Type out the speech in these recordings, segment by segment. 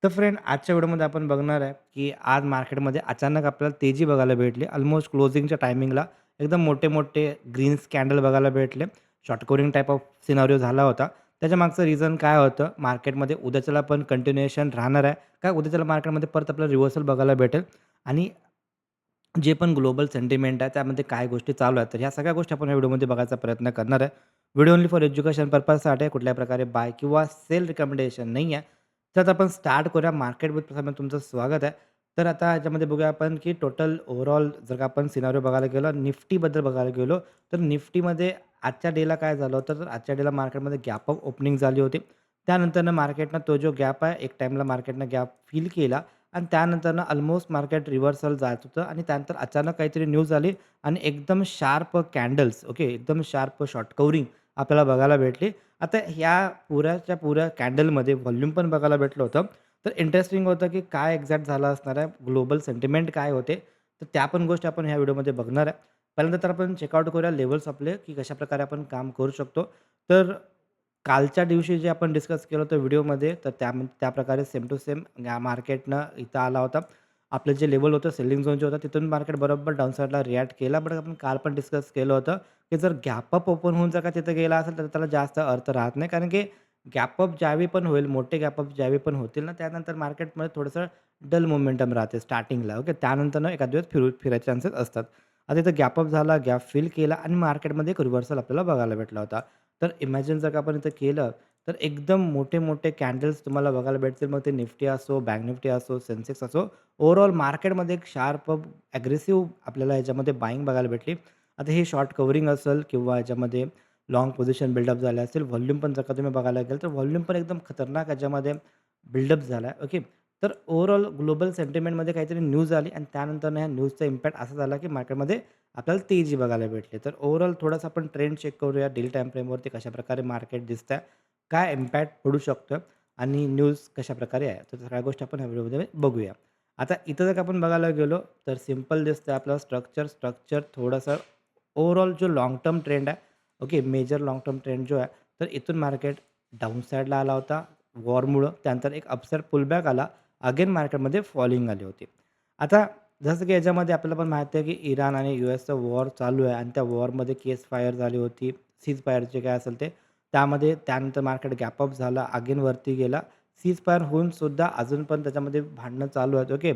तर फ्रेंड आजच्या व्हिडिओमध्ये आपण बघणार आहे, की आज मार्केटमध्ये अचानक आपल्याला तेजी बघायला भेटली. ऑलमोस्ट क्लोजिंगच्या टायमिंगला एकदम मोठे-मोठे ग्रीन कॅन्डल बघायला भेटले. Short covering type of scenario झाला होता. त्याच्यामागचं रिझन काय होतं? मार्केटमध्ये उद्याच्याला पण कंटिन्युएशन राहणार आहे का उद्याच्याला मार्केटमध्ये परत आपल्याला रिव्हर्सल बघायला भेटेल? आणि जे पण ग्लोबल सेंटिमेंट आहे त्यामध्ये काय गोष्टी चालू आहेत. तर ह्या सगळ्या गोष्टी आपण या व्हिडिओमध्ये बघायचा प्रयत्न करणार आहे. व्हिडिओ ओन्ली फॉर एज्युकेशन पर्पजसाठी आहे. कुठल्याही प्रकारे बाय किंवा सेल रिकमेंडेशन नाही आहे. तर आता आपण स्टार्ट करूया. मार्केट विथ प्रथम तुमचं स्वागत आहे. तर आता ह्याच्यामध्ये बघूया आपण की टोटल ओव्हरऑल जर का आपण सिनारिओ बघायला गेलो, निफ्टीबद्दल बघायला गेलो, तर निफ्टीमध्ये आजच्या डेला काय झालं होतं, तर आजच्या डेला मार्केटमध्ये गॅप ऑफ ओपनिंग झाली होती. त्यानंतरनं मार्केटनं तो जो गॅप आहे, एक टाईमला मार्केटनं गॅप फिल केला आणि त्यानंतरनं ऑलमोस्ट मार्केट रिव्हर्सल जात होतं आणि त्यानंतर अचानक काहीतरी न्यूज आली आणि एकदम शार्प कॅन्डल्स ओके, एकदम शार्प शॉर्ट कव्हरिंग आपल्याला बघायला भेटली. आता ह्या पुऱ्याच्या पुऱ्या कॅन्डलमध्ये व्हॉल्यूम पण बघायला भेटलं होतं. तर इंटरेस्टिंग होतं की काय एक्झॅक्ट झालं असणार आहे, ग्लोबल सेंटिमेंट काय होते, तर त्या पण गोष्टी आपण ह्या व्हिडिओमध्ये बघणार आहे. पहिल्यांदा तर आपण चेकआउट करूया लेव्हल्स आपले, की कशाप्रकारे आपण काम करू शकतो. तर कालच्या दिवशी जे आपण डिस्कस केलं होतं व्हिडिओमध्ये, तर त्याप्रकारे सेम टू सेम मार्केटनं इथं आला होता. आपलं जे लेव्हल होतं सेलिंग झोन जे होतं तिथून मार्केट बरोबर डाउन साइडला रिएक्ट केला. बट आपण काल पण डिस्कस केलं होतं, की जर गॅप अप ओपन होऊन जर का तिथं गेला असेल, तर त्याला जास्त अर्थ राहत नाही. कारण की गॅप अप ज्यावेळी पण होईल, मोठे गॅप अप ज्यावेळी पण होतील ना, त्यानंतर मार्केटमध्ये थोडंसं डल मोमेंटम राहते स्टार्टिंगला. ओके. त्यानंतर ना एखाद दिवस फिरायचे चान्सेस असतात. आता इथं गॅप अप झाला, गॅप फिल केला आणि मार्केटमध्ये एक रिव्हर्सल आपल्याला बघायला भेटला होता. तर इमॅजिन जर का आपण इथं केलं, तर एकदम मोठे-मोठे कॅन्डल्स तुम्हाला बघायला भेटतील. मग ते निफ्टी असो, बँक निफ्टी असो, सेन्सेक्स असो. ओव्हरऑल मार्केटमध्ये एक शार्प अग्रेसिव्ह आपल्याला ह्याच्यामध्ये बायिंग बघायला भेटली. आता हे शॉर्ट कव्हरिंग असेल किंवा ह्याच्यामध्ये लाँग पोझिशन बिल्डअप झाले असेल. व्हॉल्यूम पण जर का तुम्ही बघायला गेल, तर व्हॉल्यूम पण एकदम खतरनाक ह्याच्यामध्ये बिल्डअप झाला आहे. ओके. तर ओव्हरऑल ग्लोबल सेंटिमेंटमध्ये काहीतरी न्यूज आली आणि त्यानंतर ह्या न्यूजचा इम्पॅक्ट असा झाला, की मार्केटमध्ये आपल्याला तेजी बघायला भेटली. तर ओव्हरऑल थोडंसं आपण ट्रेंड चेक करूया. डेली टाईम फ्रेमवरती कशाप्रकारे मार्केट दिसतंय, काय इम्पॅक्ट पडू शकतं आणि न्यूज कशाप्रकारे आहे. तर सगळ्या गोष्टी आपण ह्या व्हिडिओमध्ये बघूया. आता इथं जर का आपण बघायला गेलो, तर सिंपल दिसतंय आपलं स्ट्रक्चर थोडंसं ओव्हरऑल जो लाँग टर्म ट्रेंड आहे, okay, major long term trend जो आहे, तर इथून मार्केट डाउन साइडला आला होता वॉरमुळं. त्यानंतर एक अपसाइड पुलबॅक आला. अगेन मार्केटमध्ये फॉलिंग आली होती. आता जसं की याच्यामध्ये आपल्याला पण माहिती आहे, की इराण आणि यूएसचं वॉर चालू आहे आणि त्या वॉरमध्ये केस फायर झाली होती. सीज फायर जे काय असेल ते. त्यामध्ये त्यानंतर मार्केट गॅप अप झाला, अगेन वरती गेला. सीज फायर होऊन सुद्धा अजून पण त्याच्यामध्ये भांडणं चालू आहेत. ओके.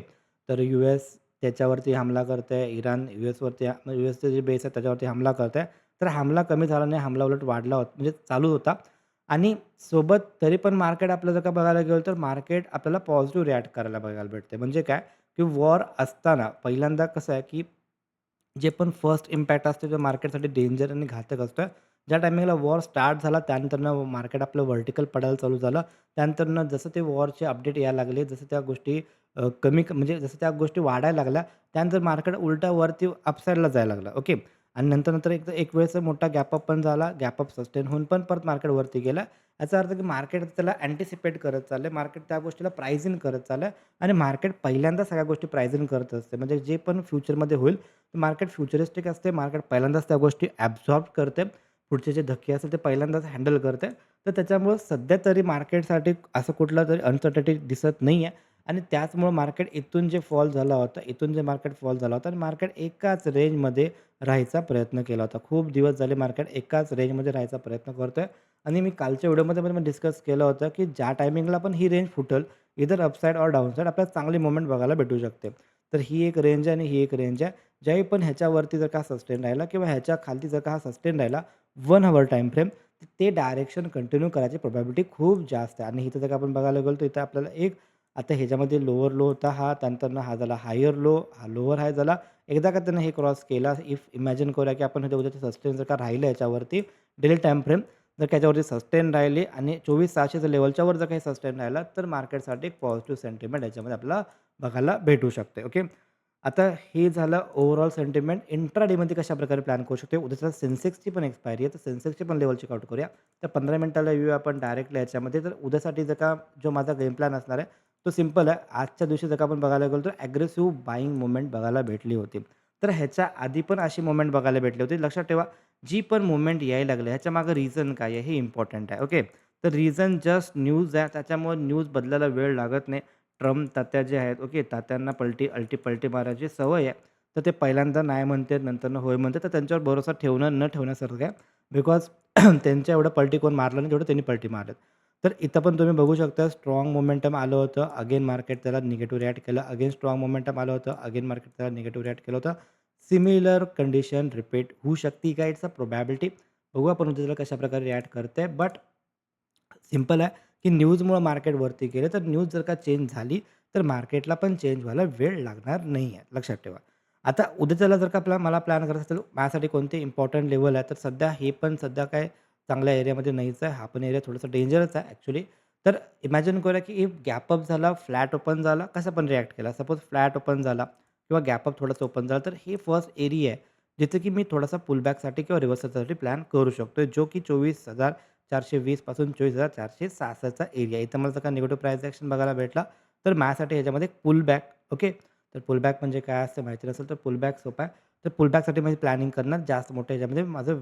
तर यूएस त्याच्यावरती हमला करतंय, इराण यूएसचे जे बेस आहे त्याच्यावरती हमला करतंय. तर हमला कमी झाला नाही, हमला उलट वाढला होता म्हणजे चालू होता आणि सोबत तरी पण मार्केट आपलं जर का बघायला गेलं, तर मार्केट आपल्याला पॉझिटिव्ह रिएक्ट करायला बघायला भेटते. म्हणजे काय, की वॉर असताना पहिल्यांदा कसं आहे, की जे पण फर्स्ट इम्पॅक्ट असतो तो मार्केटसाठी डेंजर आणि घातक असतो. ज्या टायमिंगला वॉर स्टार्ट झाला त्यानंतरनं मार्केट आपलं व्हर्टिकल पडायला चालू झालं. त्यानंतरनं जसं ते वॉरचे अपडेट यायला लागले, जसं त्या गोष्टी म्हणजे जसं त्या गोष्टी वाढायला लागल्या, त्यानंतर मार्केट उलटा वरती अपसाइडला जायला लागलं. ओके. आणि नंतर एक वेळेस मोठा गॅप अप पण झाला. गॅप अप सस्टेन होऊन पण परत मार्केट वरती गेलं. याचा अर्थ की मार्केट त्याला अँटिसिपेट करत चाललंय. मार्केट त्या गोष्टीला प्राईज इन करत चाललंय आणि मार्केट पहिल्यांदा सगळ्या गोष्टी प्राईज इन करत असते. म्हणजे जे पण फ्युचरमध्ये होईल मार्केट फ्युचरिस्टिक असते. मार्केट पहिल्यांदाच त्या गोष्टी ॲब्झॉर्ब करते. पुढचे जे धक्के असेल ते पहिल्यांदाच हँडल करते. तर त्याच्यामुळं सध्या तरी मार्केटसाठी असं कुठला तरी अनसर्टेनिटी दिसत नाही आहे आणि त्याचमुळं मार्केट इथून जे फॉल झाला होता, इथून जे मार्केट फॉल झाला होता आणि मार्केट एकाच रेंजमध्ये राहायचा प्रयत्न केला होता. खूप दिवस झाले मार्केट एकाच रेंजमध्ये राहायचा प्रयत्न करतोय आणि मी कालच्या व्हिडिओमध्ये पण डिस्कस केलं होतं, की ज्या टायमिंगला पण ही रेंज फुटेल, इधर अपसाइड और डाउनसाइड आपल्याला चांगली मूव्हमेंट बघायला भेटू शकते. तर ही एक रेंज आहे आणि ही एक रेंज आहे. ज्यावेळी पण ह्याच्यावरती जर का सस्टेन राहिला किंवा ह्याच्या खालती जर का हा सस्टेन राहिला 1 हॉवर टाईम फ्रेम, ते डायरेक्शन कंटिन्यू करायची प्रोबॅबिलिटी खूप जास्त आहे आणि इथं जर का आपण बघायला गेलो तर इथं आपल्याला एक आता ह्याच्यामध्ये लोअर लो होता हा, त्यानंतरनं हा झाला हायर लो, हा लोअर हाय झाला. एकदा का त्यानं हे क्रॉस केला, इफ इमॅजिन करूया की आपण उद्याचं सस्टेन जर का राहिलं याच्यावरती डेली टाईम फ्रेम, जर का याच्यावरती सस्टेन राहिली आणि 24,600च्या लेव्हलच्या वर जर काही सस्टेन राहिला, तर मार्केटसाठी एक पॉझिटिव्ह सेंटिमेंट याच्यामध्ये आपल्याला बघायला भेटू शकते. ओके. आता हे झालं ओव्हरऑल सेंटिमेंट. इंट्राडेमध्ये कशाप्रकारे प्लॅन करू शकतो. उद्याच्या सेन्सेक्सची पण एक्सपायरी आहे. तर सेन्सेक्सची पण लेव्हल चेकआउट करूया. तर 15 मिनिटाला येऊया आपण डायरेक्टली याच्यामध्ये. तर उद्यासाठी जर का जो माझा गेम प्लॅन असणार आहे, तो सिंपल आहे. आजच्या दिवशी जर का आपण बघायला गेलो, तर अग्रेसिव्ह बायिंग मूव्हमेंट बघायला भेटली होती. तर ह्याच्या आधी पण अशी मूव्हमेंट बघायला भेटली होती. लक्षात ठेवा, जी पण मूव्हमेंट यायला लागली ह्याच्यामागे रिझन काय आहे हे इम्पोर्टंट आहे. ओके. तर रिझन जस्ट न्यूज आहे. त्याच्यामुळे न्यूज बदलायला वेळ लागत नाही. ट्रम्प तात्या जे आहेत, ओके, तात्यांना पलटी मारायची सवय आहे. तर ते पहिल्यांदा नाही म्हणतात, नंतरनं होय म्हणतात. तर त्यांच्यावर भरोसा ठेवणं न ठेवण्यासारखं आहे. बिकॉज त्यांच्या एवढं पलटी कोण मारलं नाही, जेवढं त्यांनी पलटी मारल्यात. तर इथं पण तुम्ही बघू शकता स्ट्राँग मोमेंटम आलं होतं. अगेन मार्केट त्याला निगेटिव्ह रिएक्ट केलं. अगेन स्ट्राँग मोमेंटम आलं होतं. अगेन मार्केट त्याला निगेटिव्ह रिएक्ट केलं होतं. सिमिलर कंडिशन रिपीट होऊ शकते का? It's a probability. बघू आपण उद्या कशाप्रकारे रिएक्ट करते. बट सिंपल आहे, की न्यूजमुळं मार्केट वरती गेलं, तर न्यूज जर का चेंज झाली, तर मार्केटला पण चेंज व्हायला वेळ लागणार नाही आहे, लक्षात ठेवा. आता उद्याच्याला जर का मला प्लॅन करायचं असेल, माझ्यासाठी कोणते इम्पोर्टंट लेव्हल आहे, तर सध्या हे पण सध्या काय चांगल्या एरियामध्ये नाहीच आहे. हा पण एरिया थोडासा डेंजरच आहे ॲक्चुअली. तर इमॅजिन करूया, की इफ गॅप अप झाला, फ्लॅट ओपन झाला, कसा पण रिएक्ट केला. सपोज फ्लॅट ओपन झाला किंवा गॅप अप थोडासा ओपन झाला, तर हे फर्स्ट एरिया आहे, जिथे की मी थोडासा पुलबॅकसाठी किंवा रिव्हर्सलसाठी प्लॅन करू शकतो, जो की 24,420 पासून 24,466 एरिया. इथं मला जर का निगेटिव्ह प्राईस ॲक्शन बघायला भेटला, तर माझ्यासाठी ह्याच्यामध्ये पुल बॅक, ओके. तर पुल बॅक म्हणजे काय असतं माहिती नसेल, तर पुल बॅक सोपं आहे. तर पुल बॅकसाठी मी प्लॅनिंग करणार जास्त मोठं ह्याच्यामध्ये माझं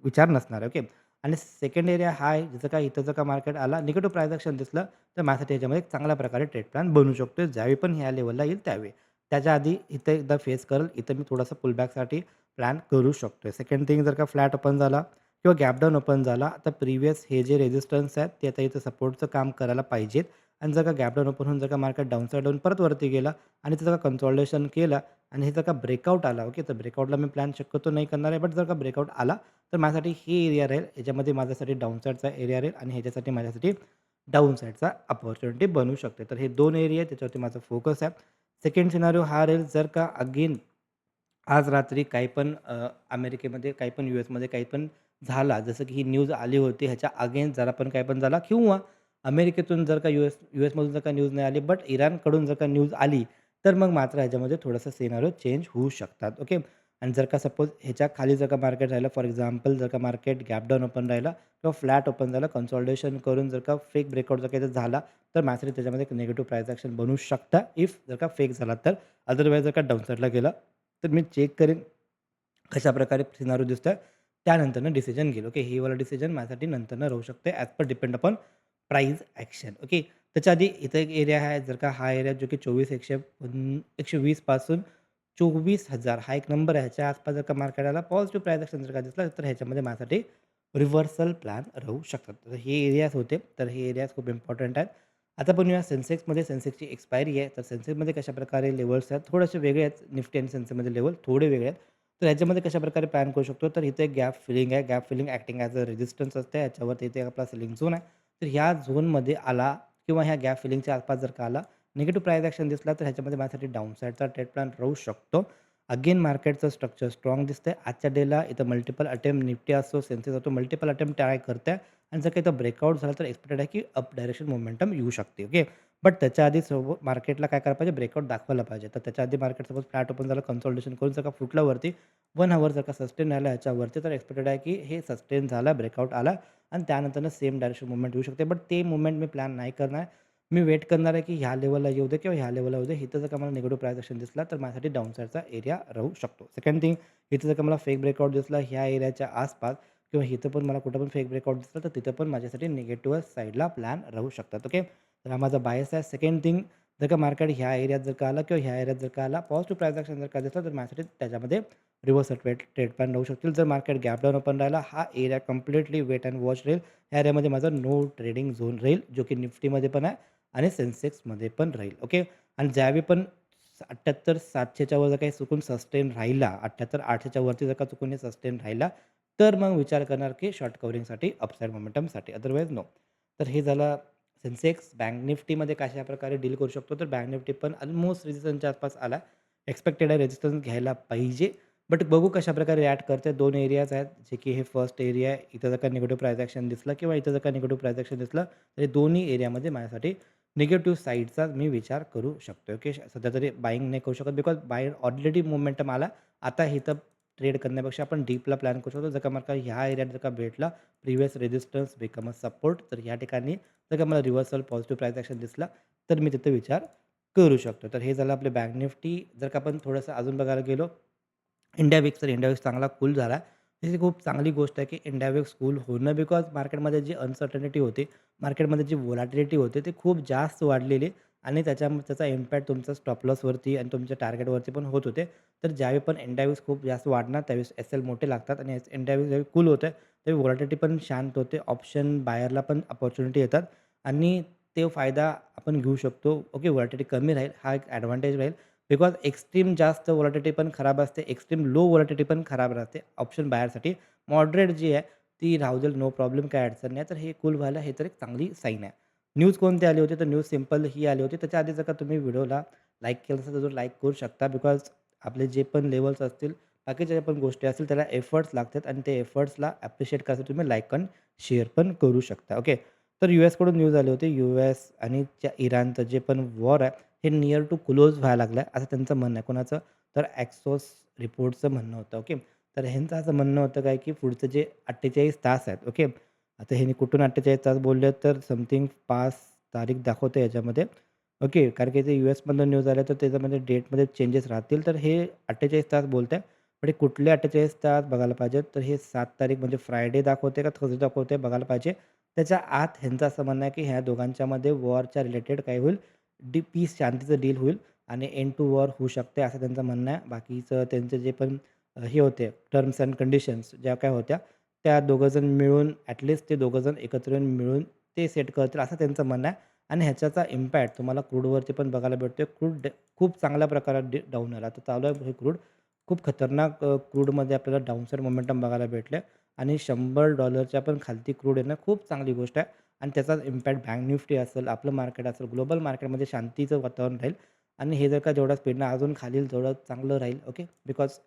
विचार नसणार आहे, ओके. आणि सेकंड एरिया हा आहे, जसं काय इथं जर का मार्केट आला, निगेटिव्ह प्राईस ॲक्शन दिसलं, तर माझ्यासाठी ह्याच्यामध्ये एक चांगल्या प्रकारे ट्रेड प्लॅन बनू शकतो. ज्यावेळी पण ह्या लेव्हलला येईल त्यावेळी. त्याच्या आधी इथं एकदा फेस करेल, इथं मी थोडासा पुल बॅकसाठी प्लॅन करू शकतो. सेकंड थिंग, जर का फ्लॅट ओपन झाला किंवा गॅप डाउन ओपन झाला, आता प्रिव्हियस हे जे रेझिस्टन्स आहेत, ते आता इथं सपोर्टचं काम करायला पाहिजेत. आणि जर का गॅप डाउन ओपन होऊन जर का मार्केट डाउन साइड होऊन परत वरती गेला आणि त्याचं का कन्सॉलिडेशन केलं आणि हे जर का ब्रेकआउट आला, ओके, तर ब्रेकआउटला मी प्लॅन शक्यतो नाही करणार आहे. बट जर का ब्रेकआउट आला, तर माझ्यासाठी हे एरिया राहील. याच्यामध्ये माझ्यासाठी डाउन साइडचा एरिया राहील आणि ह्याच्यासाठी माझ्यासाठी डाउन साइडचा अपॉर्च्युनिटी बनू शकते. तर हे 2 एरिया आहेत, त्याच्यावरती माझा फोकस आहे. सेकंड सिनारिओ हा राहील, जर का अगेन आज रात्री काही पण अमेरिकेमध्ये काही पण यूएसमध्ये काही पण झाला, जसं की ही न्यूज आली होती ह्याच्या अगेन्स्ट जरा पण काही पण झाला किंवा अमेरिकेतून जर का यूएसमधून जर का न्यूज नाही आली, बट इराणकडून जर का न्यूज आली, तर मग मात्र ह्याच्यामध्ये थोडंसं सिनारिओ चेंज होऊ शकतात, ओके. आणि जर का सपोज ह्याच्या खाली जर का मार्केट राहिलं, फॉर एक्झाम्पल जर का मार्केट गॅप डाऊन ओपन राहिला किंवा फ्लॅट ओपन झालं, कन्सॉलिडेशन करून जर का फेक ब्रेकआउट जर काही झाला, तर माझ्यासाठी त्याच्यामध्ये एक निगेटिव्ह प्राईस ॲक्शन बनू शकतं, इफ जर का फेक झाला तर. अदरवाईज जर का डाउन साईडला गेला, तर मी चेक करेन कशाप्रकारे सिनारिओ दिसतोय. त्यानंतरनं डिसिजन घेईल. ओके. हे वाला डिसिजन माझ्यासाठी नंतरनं राहू शकते as per depend upon price action. Okay. त्याच्या आधी इथं एक एरिया आहे. जर का हा एरिया जो की 120 पासून 24,000 हा एक नंबर आहे. ह्याच्या आसपास जर का मार्केट आला, पॉझिटिव्ह प्राईस ॲक्शन जर का दिसला, तर ह्याच्यामध्ये माझ्यासाठी रिव्हर्सल प्लॅन राहू शकतात. तर हे एरियाज होते. तर हे एरियाज खूप इम्पॉर्टंट आहेत. आता बनूया सेन्सेक्समध्ये. सेन्सेक्सची एक्सपायरी आहे. तर सेन्सेक्समध्ये कशाप्रकारे लेव्हल्स आहेत, थोडेसे वेगळे आहेत. निफ्टी आणि सेन्सेक्समध्ये लेव्हल थोडे वेगळे आहेत. तर ह्याच्यामध्ये कशाप्रकारे प्लॅन करू शकतो, तर इथे गॅप फिलिंग आहे. Gap filling acting as a resistance असते. याच्यावरती इथे आपला सेलिंग झोन आहे. तर ह्या झोनमध्ये आला किंवा ह्या गॅप फिलिंगच्या आसपास जर का आला, निगेटिव्ह प्राईस ॲक्शन दिसला, तर ह्याच्यामध्ये माझ्यासाठी डाउन साईडचा ट्रेड प्लॅन राहू शकतो. अगेन मार्केटचं स्ट्रक्चर स्ट्राँग दिसतंय. आजच्या डेला इथं मल्टिपल अटेम्प्ट निफ्टी असो, सेन्सेक्स असो, मल्टिपल अटेम्प्ट ट्राय करते आणि जर काही इथं ब्रेकआउट झाला, तर एक्सपेक्टेड आहे की अप डायरेक्शन मोमेंटम येऊ शकते. ओके. बट त्याच्या आधी मार्केटला काय करायला पाहिजे, ब्रेकआउट दाखवायला पाहिजे. तर त्याच्या आधी मार्केट सपोज फ्लॅट ओपन झालं, कन्सॉलिडेशन करून जर का फुटला वरती 1 हॉवर जर का सस्टेन राहिला ह्याच्यावरती, तर एक्सपेक्टेड आहे की हे सस्टेन झाला, ब्रेकआउट आला आणि त्यानंतरनं सेम डायरेक्शन मूव्हमेंट येऊ शकते. बट ते मूव्हमेंट मी प्लॅन नाही करणार. मी वेट करणार आहे की ह्या लेव्हलला येऊ दे किंवा ह्या लेव्हलला येऊ दे. इथं जर का मला निगेटिव्ह प्राईस ॲक्शन दिसला, तर माझ्यासाठी डाउन साईडचा एरिया राहू शकतो. सेकंड थिंग, इथं जर का मला फेक ब्रेकआउट दिसला ह्या एरियाच्या आसपास किंवा इथं पण मला कुठं पण फेक ब्रेकआउट दिसला, तर तिथं पण माझ्यासाठी निगेटिव्ह साईडला प्लॅन राहू शकतात. ओके. तर हा माझा बायस आहे. सेकंड थिंग, जर का मार्केट ह्या एरियात जर का आला किंवा ह्या एरियात जर का आला, पॉझिटिव्ह प्राईस ॲक्शन जर का दिसला, तर माझ्यासाठी त्याच्यामध्ये रिव्हर्सल ट्रेड प्लॅन राहू शकतील. जर मार्केट गॅप डाऊन ओपन राहिला, हा area completely wait and watch राहील. ह्या एरियामध्ये माझा नो ट्रेडिंग झोन राहील, जो की निफ्टीमध्ये पण आहे आणि सेन्सेक्समध्ये पण राहील. ओके. आणि ज्यावेळी पण 78,700च्या वर जर काही चुकून सस्टेन राहिला, 78,800च्या वरती जर का चुकून हे सस्टेन राहिला, तर मग विचार करणार की शॉर्ट कव्हरिंगसाठी, अपसाईड मोमेंटमसाठी. Otherwise no. तर हे झालं सेन्सेक्स. बँक निफ्टीमध्ये कशाप्रकारे डील करू शकतो, तर बँक निफ्टी पण ऑलमोस्ट रेझिस्टन्सच्या आसपास आला. एक्सपेक्टेड आहे रेझिस्टन्स घ्यायला पाहिजे. बट बघू कशाप्रकारे रिॲक्ट करते. 2 एरियाज आहेत, जे की हे फर्स्ट एरिया आहे. इथं जर का निगेटिव्ह प्राईस ॲक्शन दिसला किंवा इथं जर का निगेटिव्ह प्राईस ॲक्शन दिसलं, तर हे दोन्ही एरियामध्ये माझ्यासाठी निगेटिव्ह साईडचा मी विचार करू शकतो. ओके. सध्या तरी बायिंग नाही करू शकत, बिकॉज बाय ऑलरेडी मोमेंटम आला. आता इथं ट्रेड करण्यापेक्षा आपण डीपला प्लॅन करू शकतो. जर का मला ह्या एरियात जर का भेटला, previous resistance become a support, तर ह्या ठिकाणी जर का मला रिव्हर्सल पॉझिटिव्ह प्राईस ॲक्शन दिसला, तर मी तिथे विचार करू शकतो. तर हे झालं आपले बँक निफ्टी. जर का आपण थोडंसं अजून बघायला गेलो, इंडिया विक्स, तर इंडिया विक्स चांगला कूल झाला. ही खूप चांगली गोष्ट आहे, की इंडियावेक कूल होणं बिकॉज मार्केटमध्ये जी अनसर्टनिटी होती, मार्केटमध्ये जी व्होलॅटिलिटी होती, ती खूप जास्त वाढलेली आणि त्याचा इम्पॅक्ट तुमचा स्टॉप लॉसवरती आणि तुमच्या टार्गेटवरती पण होत होते. तर ज्यावेळी पण इंडियावेक्स खूप जास्त वाढणार, त्यावेळेस एस-एल मोठे लागतात आणि इंडियावेक्स ज्यावेळी कूल होतं, त्यावेळी व्होलॅटिलिटी पण शांत होते. ऑप्शन बायरला पण अपॉर्च्युनिटी येतात आणि तो फायदा आपण घेऊ शकतो. ओके, व्होलॅटिलिटी कमी राहील, हा एक ॲडव्हांटेज राहील. बिकॉज एक्स्ट्रीम जास्त व्होलॅटिलिटी पण खराब असते, एक्स्ट्रीम लो व्होलॅटिलिटी पण खराब राहते ऑप्शन बायरसाठी. मॉडरेट जी आहे ती राहू देईल, नो प्रॉब्लेम, काही अडचण नाही. तर हे कूल व्हायला हे तर एक चांगली साईन आहे. न्यूज कोणती आली होती? तर न्यूज सिंपल ही आली होती. त्याच्या आधी जर का तुम्ही व्हिडिओला लाईक केलं असेल तर लाईक करू शकता. बिकॉज आपले जे पण लेव्हल्स असतील, बाकीच्या ज्या पण गोष्टी असतील त्याला एफर्ट्स लागतात आणि ते एफर्ट्सला ॲप्रिशिएट करायसाठी तुम्ही लाईक आणि शेअर पण करू शकता. ओके. तर यूएसकडून न्यूज आली होती. यूएस आणि त्या इराणचं जे पण वॉर आहे हे नियर टू क्लोज व्हायला लागलं आहे, असं त्यांचं म्हणणं आहे. कोणाचं? तर ॲक्सोस रिपोर्टचं म्हणणं होतं. ओके. तर ह्यांचं असं म्हणणं होतं काय, की पुढचे जे 48 तास आहेत. ओके. आता ह्यांनी कुठून 48 तास बोलले तर समथिंग 5 तारीख दाखवते याच्यामध्ये. ओके. कारण की ते यूएसमधनं न्यूज आल्या तर त्याच्यामध्ये डेटमध्ये चेंजेस राहतील. तर हे 48 तास बोलत आहे. पण हे कुठले 48 तास बघायला पाहिजेत. तर हे 7 तारीख म्हणजे फ्रायडे दाखवते का थर्सडे दाखवते बघायला पाहिजे. त्याच्या आत ह्यांचं असं म्हणणं आहे, की ह्या दोघांच्यामध्ये वॉरच्या रिलेटेड काय होईल, पीस शांतीचं डील होईल आणि एंड टू वॉर होऊ शकते असं त्यांचं म्हणणं आहे. बाकीचं त्यांचे जे पण हे होते टर्म्स एंड कंडिशन्स ज्या काय होत्या, त्या दोघंजण मिळून ते दोघंजण एकत्र येऊन मिळून ते सेट करतील असं त्यांचं म्हणणं आहे. आणि ह्याच्याचा इम्पॅक्ट तुम्हाला क्रूडवरती पण बघायला भेटतोय. खूप चांगल्या प्रकारात डाऊन आला. आता चालू आहे हे क्रूड. खूप खतरनाक क्रूडमध्ये आपल्याला डाउनसाइड मोमेंटम बघायला भेटले आणि $100 पण खालती क्रूड येणं खूप चांगली गोष्ट आहे आणि त्याचा इम्पॅक्ट बँक निफ्टी असेल, आपलं मार्केट असेल, ग्लोबल मार्केटमध्ये शांतीचं वातावरण राहील आणि हे जर का जेवढ्या स्पीडनं अजून खाली जेवढं चांगलं राहील. Okay. Because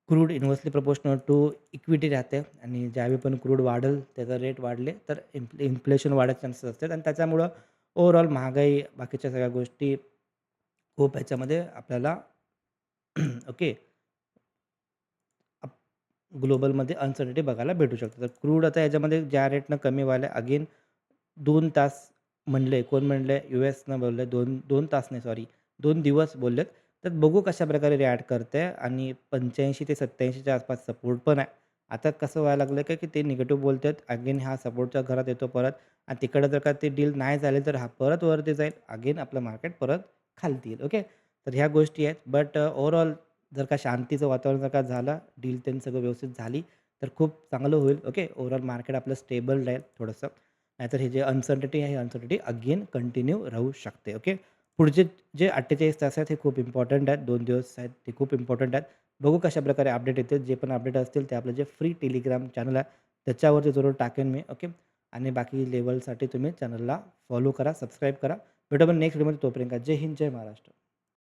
crude inversely proportional to equity राहते आणि ज्यावेळी पण क्रूड वाढेल, त्याचा रेट वाढले तर इन्फ्लेशन वाढायचे चान्सेस असतात आणि त्याच्यामुळं ओव्हरऑल महागाई, बाकीच्या सगळ्या गोष्टी खूप ह्याच्यामध्ये आपल्याला ओके, ग्लोबलमध्ये अनसर्टिनिटी बघायला भेटू शकते. तर क्रूड आता याच्यामध्ये ज्या रेटनं कमी व्हायला अगेन 2 तास म्हणले, कोण म्हणले? यूएसनं बोलले 2 तास नाही सॉरी 2 दिवस बोललेत. तर बघू कशाप्रकारे रिॲक्ट करते आणि 85 ते 87च्या आसपास सपोर्ट पण आहे. आता कसं व्हायला लागलं की ते निगेटिव्ह बोलतात. अगेन हा सपोर्टच्या घरात येतो परत आणि तिकडं जर का ते डील नाही झाले तर हा परत वरती जाईल. अगेन आपलं मार्केट परत खालती येईल. ओके. तर ह्या गोष्टी आहेत. बट ओव्हरऑल जर का शांतीचं वातावरण जर का झालं, डील त्यांनी सगळं व्यवस्थित झाली, तर खूप चांगलं होईल. ओके. ओव्हरऑल मार्केट आपलं स्टेबल राहील थोडंसं. नाहीतर हे जे अनसर्टिनिटी आहे, अनसर्टिनिटी अगेन कंटिन्यू राहू शकते. ओके. पुढचे जे 48 तास आहेत, हे खूप इम्पॉर्टंट आहेत. 2 दिवस आहेत, ते खूप इम्पॉर्टंट आहेत. बघू कशाप्रकारे अपडेट येतील. जे पण अपडेट असतील, ते आपलं जे फ्री टेलिग्राम चॅनल आहे, त्याच्यावरती जरूर टाकेन मी. ओके. आणि बाकी लेव्हलसाठी तुम्ही चॅनलला फॉलो करा, सबस्क्राईब करा. भेटू आपण नेक्स्ट व्हिडिओमध्ये. तोपर्यंत जय हिंद, जय महाराष्ट्र.